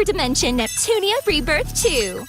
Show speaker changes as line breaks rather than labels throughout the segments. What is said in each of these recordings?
Hyperdimension Neptunia Rebirth 2.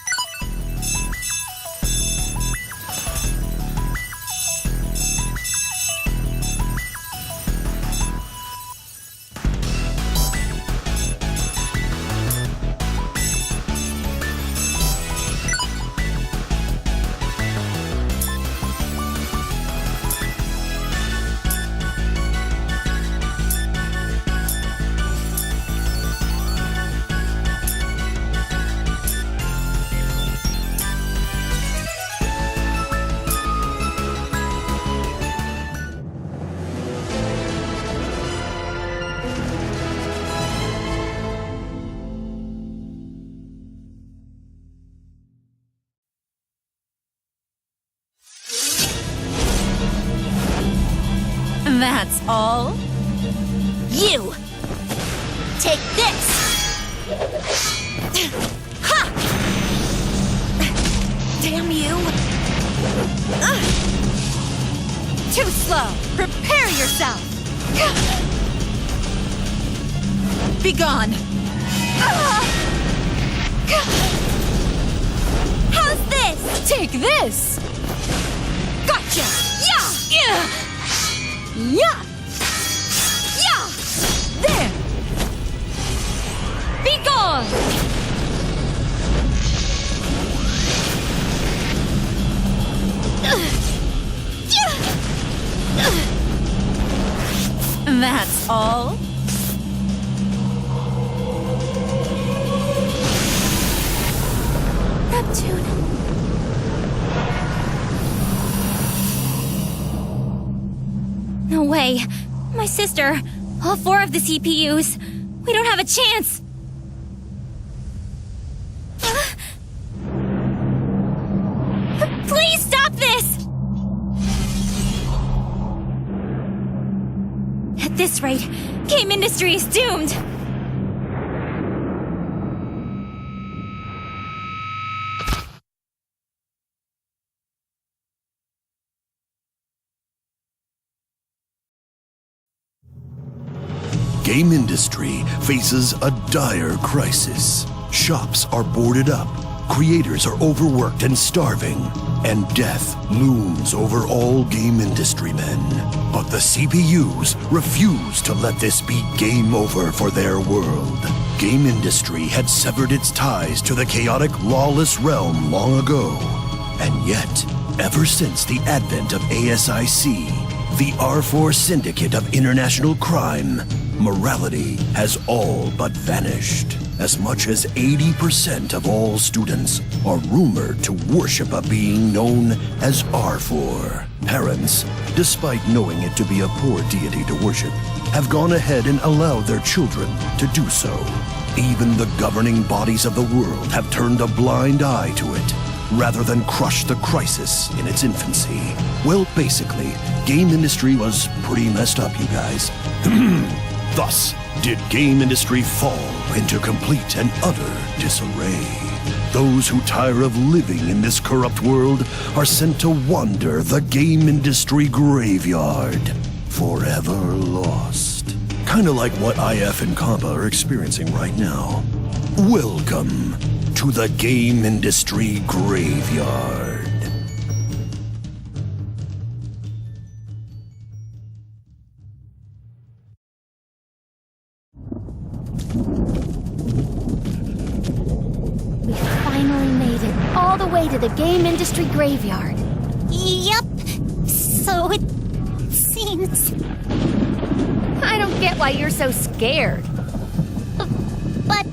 That's all? You! Take this! Ha! Damn you! Too slow! Prepare yourself! Be gone! How's this? Take this! Gotcha! Yeah! Yeah! Yeah! There! Be gone! That's all? Neptune. No way. My sister. All 4 of the CPUs. We don't have a chance. Please stop this! At this rate, game industry is doomed.
Game industry faces a dire crisis. Shops are boarded up, creators are overworked and starving, and death looms over all game industry men. But the CPUs refuse to let this be game over for their world. Game industry had severed its ties to the chaotic, lawless realm long ago. And yet, ever since the advent of ASIC, the R4 Syndicate of International Crime, morality has all but vanished. As much as 80% of all students are rumored to worship a being known as R4. Parents, despite knowing it to be a poor deity to worship, have gone ahead and allowed their children to do so. Even the governing bodies of the world have turned a blind eye to it, rather than crush the crisis in its infancy. Well, basically, game industry was pretty messed up, you guys. Thus, did game industry fall into complete and utter disarray. Those who tire of living in this corrupt world are sent to wander the game industry graveyard, forever lost. Kinda like what IF and Compa are experiencing right now. Welcome to the game industry graveyard.
We finally made it all the way to the game industry graveyard.
Yup. So it seems.
I don't get why you're so scared.
But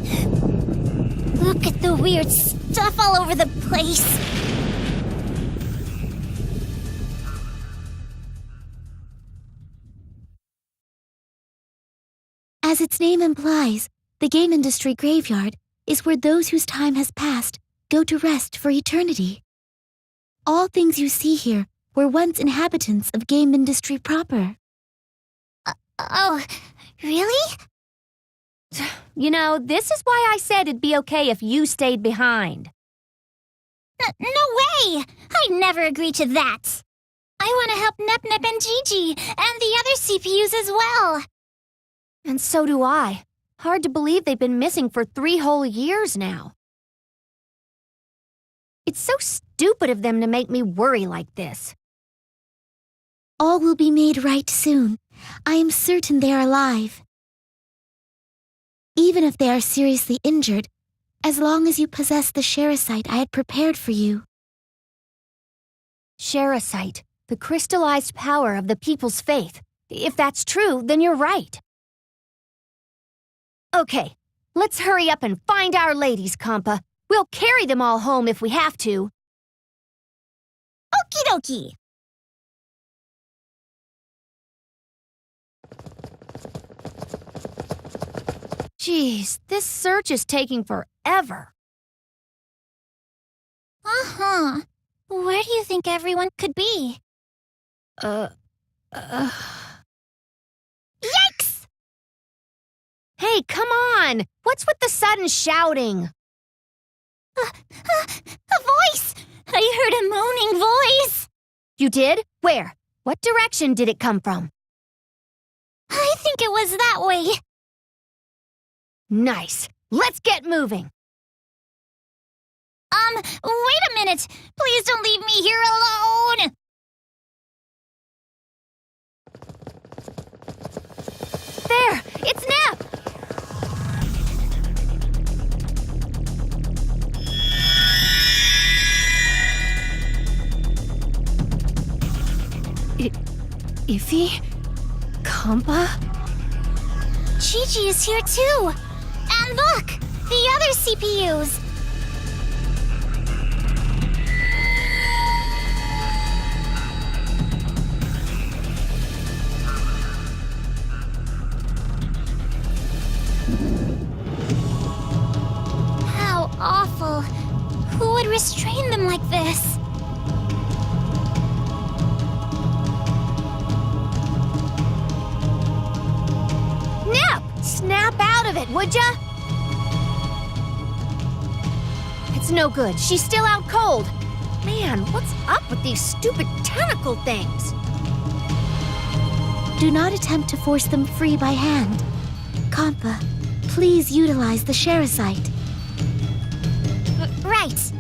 look at the weird stuff all over the place.
As its name implies, the game industry graveyard is where those whose time has passed go to rest for eternity. All things you see here were once inhabitants of game industry proper.
Oh, really?
You know, this is why I said it'd be okay if you stayed behind.
No way! I'd never agree to that. I want to help Nep and Gigi and the other CPUs as well.
And so do I. Hard to believe they've been missing for 3 whole years now. It's so stupid of them to make me worry like this.
All will be made right soon. I am certain they are alive. Even if they are seriously injured, as long as you possess the Sherasite I had prepared for you.
Sherasite, the crystallized power of the people's faith. If that's true, then you're right. Okay, let's hurry up and find our ladies, Compa. We'll carry them all home if we have to.
Okie dokie.
Jeez, this search is taking forever.
Uh-huh. Where do you think everyone could be? Yikes!
Hey, come on! What's with the sudden shouting?
A voice! I heard a moaning voice!
You did? Where? What direction did it come from?
I think it was that way.
Nice. Let's get moving.
Wait a minute! Please don't leave me here alone!
There! It's Nep! Iffy? Compa?
Gigi is here too! And look! The other CPUs! How awful! Who would restrain them like this?
Nep! Snap out of it, would ya? It's no good. She's still out cold. Man, what's up with these stupid tentacle things?
Do not attempt to force them free by hand. Compa, please utilize the Sherasite.
Right.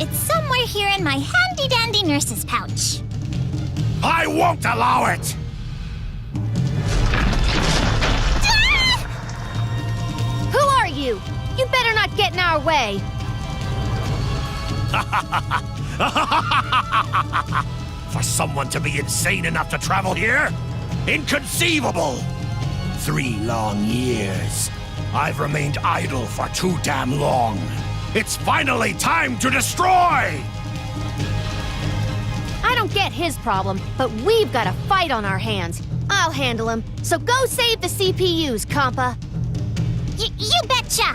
It's somewhere here in my handy-dandy nurse's pouch.
I won't allow it!
Who are you? You better not get in our way.
For someone to be insane enough to travel here? Inconceivable! 3 long years. I've remained idle for too damn long. It's finally time to destroy!
I don't get his problem, but we've got a fight on our hands. I'll handle him. So go save the CPUs, Compa.
You betcha!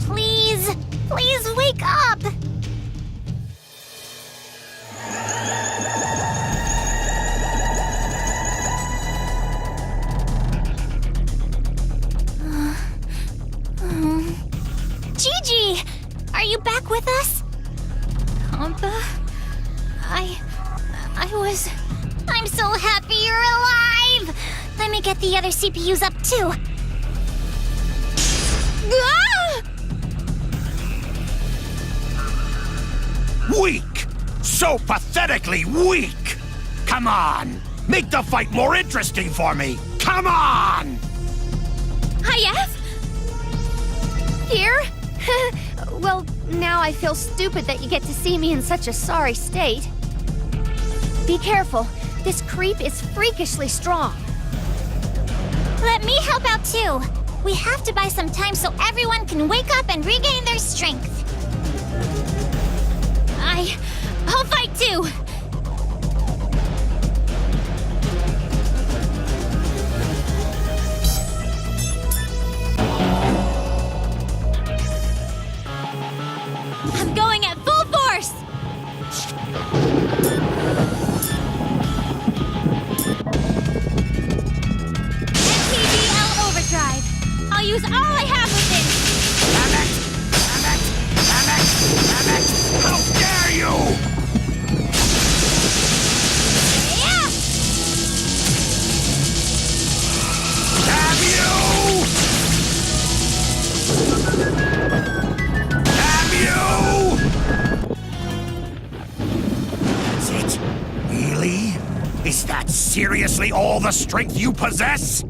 Please, please wake up! Gigi! Are you back with us? Compa? I'm so happy you're alive! Let me get the other CPUs up too. Ah!
Weak! So pathetically weak! Come on! Make the fight more interesting for me! Come on!
Hayef?
Here? Well, now I feel stupid that you get to see me in such a sorry state. Be careful. This creep is freakishly strong.
Let me help out too. We have to buy some time so everyone can wake up and regain their strength. I'll fight too. I'm going at full force! MTBL overdrive. I'll use all I have with it.
Damn it! Damn it! Damn it! Damn it! How dare you!
Yeah!
Damn
seriously all the strength you possess?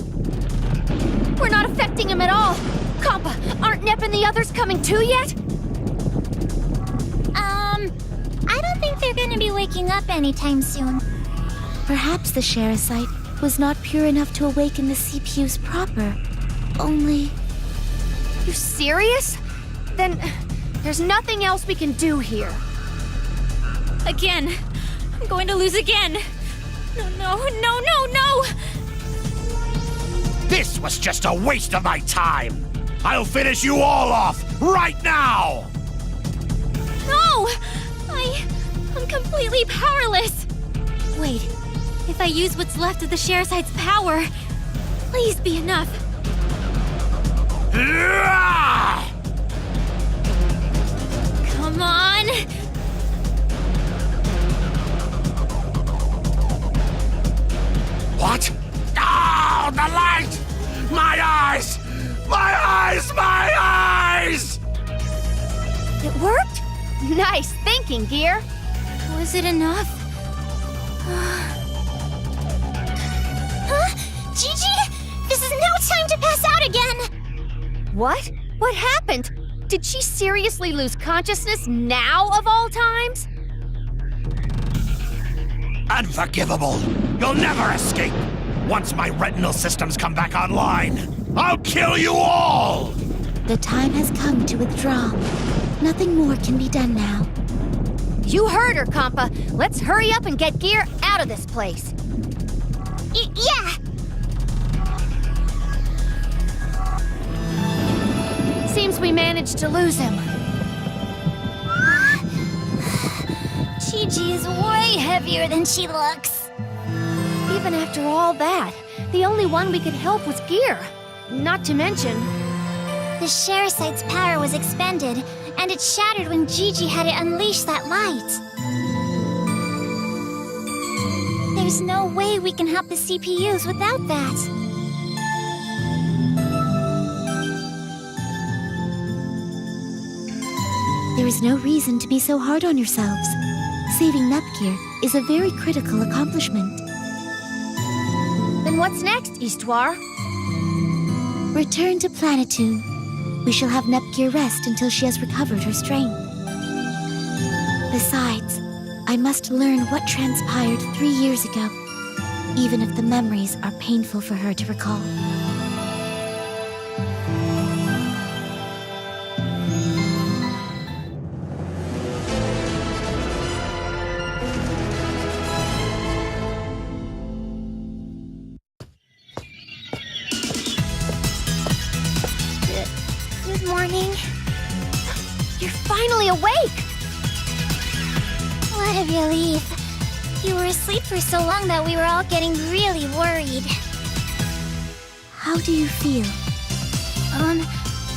We're not affecting him at all. Compa, aren't Nep and the others coming too yet?
I don't think they're gonna be waking up anytime soon.
Perhaps the Sherasite was not pure enough to awaken the CPUs proper. Only...
You serious? Then there's nothing else we can do here.
Again. I'm going to lose again. No.
This was just a waste of my time. I'll finish you all off right now!
No! I'm completely powerless. Wait, if I use what's left of the Sherasite's power, please be enough. Come on!
What? Oh, the light! My eyes! My eyes! My eyes!
It worked? Nice thinking, Gear.
Was it enough?
Huh? Gigi? This is no time to pass out again!
What? What happened? Did she seriously lose consciousness now of all times?
Unforgivable! You'll never escape! Once my retinal systems come back online, I'll kill you all!
The time has come to withdraw. Nothing more can be done now.
You heard her, Compa. Let's hurry up and get Gear out of this place.
Yeah!
Seems we managed to lose him.
Gigi's way heavier than she looks.
Even after all that, the only one we could help was Gear. Not to mention...
The Sherasite's power was expended, and it shattered when Gigi had it unleash that light. There's no way we can help the CPUs without that.
There is no reason to be so hard on yourselves. Saving Nepgear is a very critical accomplishment.
Then what's next, Histoire?
Return to Planetoon. We shall have Nepgear rest until she has recovered her strength. Besides, I must learn what transpired 3 years ago, even if the memories are painful for her to recall.
Good morning.
You're finally awake!
What a relief. You were asleep for so long that we were all getting really worried.
How do you feel?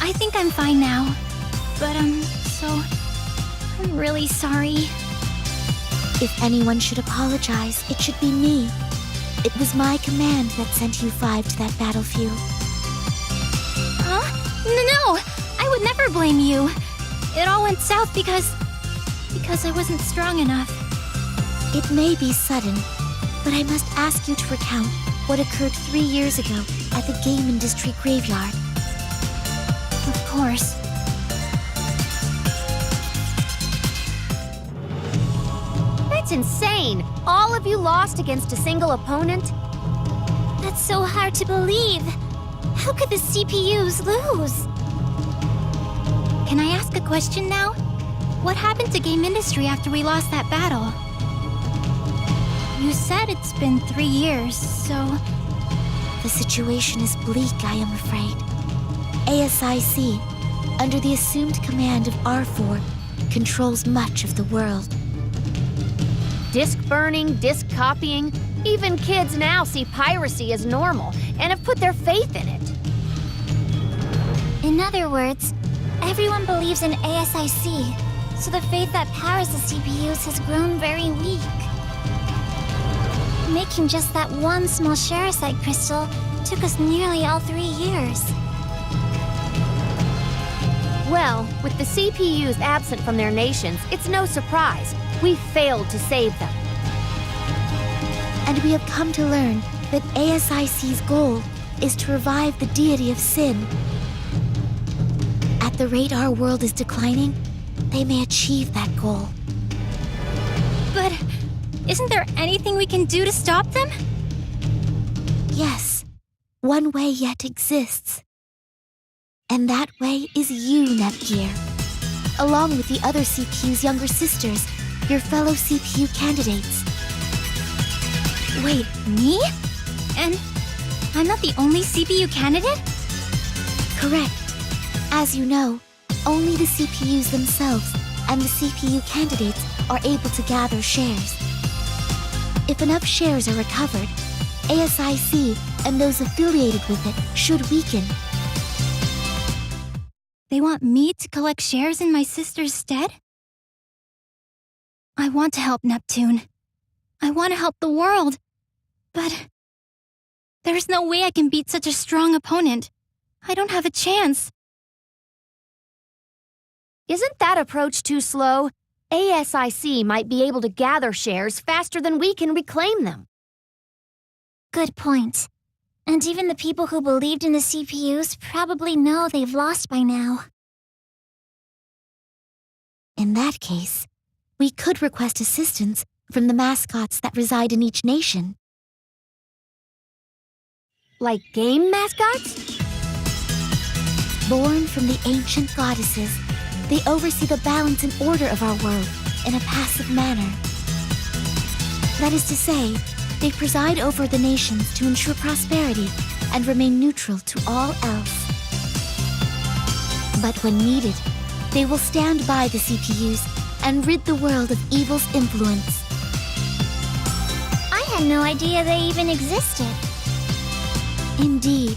I think I'm fine now. But, I'm really sorry.
If anyone should apologize, it should be me. It was my command that sent you 5 to that battlefield.
Huh? No! I would never blame you. It all went south because I wasn't strong enough.
It may be sudden, but I must ask you to recount what occurred 3 years ago at the game industry graveyard.
Of course.
That's insane! All of you lost against a single opponent?
That's so hard to believe. How could the CPUs lose?
Can I ask a question now? What happened to game industry after we lost that battle? You said it's been 3 years, so...
The situation is bleak, I am afraid. ASIC, under the assumed command of R4, controls much of the world.
Disk burning, disk copying. Even kids now see piracy as normal and have put their faith in it.
In other words, everyone believes in ASIC, so the faith that powers the CPUs has grown very weak. Making just that one small Sherasite crystal took us nearly all 3 years.
Well, with the CPUs absent from their nations, it's no surprise. We failed to save them.
And we have come to learn that ASIC's goal is to revive the deity of sin. At the rate our world is declining, they may achieve that goal.
But isn't there anything we can do to stop them?
Yes, one way yet exists. And that way is you, Nepgear. Along with the other CPU's younger sisters, your fellow CPU candidates.
Wait, me? And I'm not the only CPU candidate?
Correct. As you know, only the CPUs themselves and the CPU candidates are able to gather shares. If enough shares are recovered, ASIC and those affiliated with it should weaken.
They want me to collect shares in my sister's stead? I want to help Neptune. I want to help the world. But there's no way I can beat such a strong opponent. I don't have a chance.
Isn't that approach too slow? ASIC might be able to gather shares faster than we can reclaim them.
Good point. And even the people who believed in the CPUs probably know they've lost by now.
In that case, we could request assistance from the mascots that reside in each nation.
Like game mascots?
Born from the ancient goddesses, they oversee the balance and order of our world in a passive manner. That is to say, they preside over the nations to ensure prosperity and remain neutral to all else. But when needed, they will stand by the CPUs and rid the world of evil's influence.
I had no idea they even existed.
Indeed,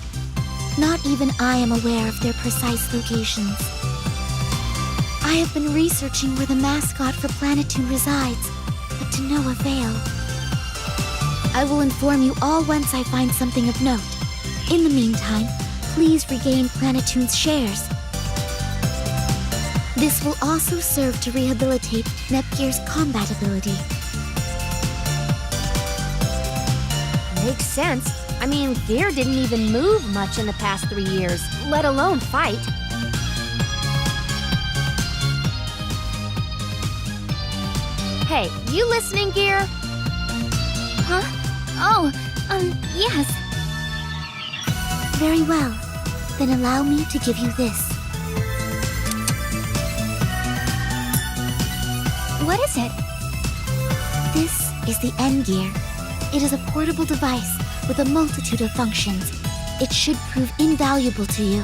not even I am aware of their precise locations. I have been researching where the mascot for Planetoon resides, but to no avail. I will inform you all once I find something of note. In the meantime, please regain Planetoon's shares. This will also serve to rehabilitate Nepgear's combat ability.
Makes sense. I mean, Gear didn't even move much in the past 3 years, let alone fight. Hey, you listening, Gear?
Huh? Oh, yes.
Very well. Then allow me to give you this.
What is it?
This is the N-Gear. It is a portable device with a multitude of functions. It should prove invaluable to you.